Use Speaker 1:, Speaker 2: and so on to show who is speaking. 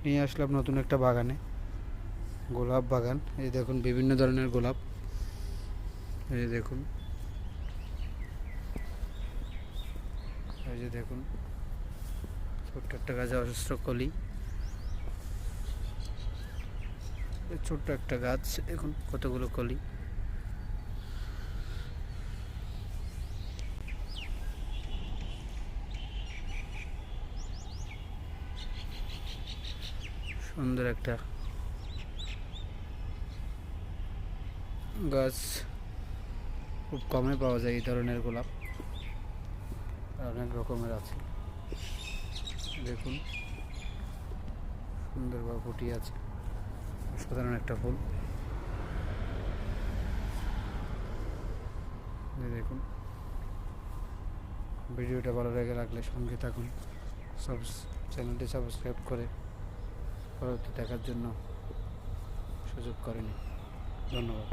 Speaker 1: নিয়ে আসলাম নতুন একটা বাগানে, গোলাপ বাগান। এই দেখুন বিভিন্ন ধরনের গোলাপ, এই দেখুন, এই যে দেখুন ছোট্ট একটা গাছে অজস্র কলি, ছোট্ট একটা গাছ, দেখুন কতগুলো কলি। সুন্দর একটা গাছ, খুব কমে পাওয়া যায় এই ধরনের গোলাপ, অনেক রকমের আছে। দেখুন সুন্দরভাবে ফুটিয়ে আছে, সাধারণ একটা ফুল। দেখুন, ভিডিওটা ভালো লাগলে সঙ্গে থাকুন, চ্যানেলটি সাবস্ক্রাইব করে পরবর্তী দেখার জন্য সুযোগ করে নিন। ধন্যবাদ।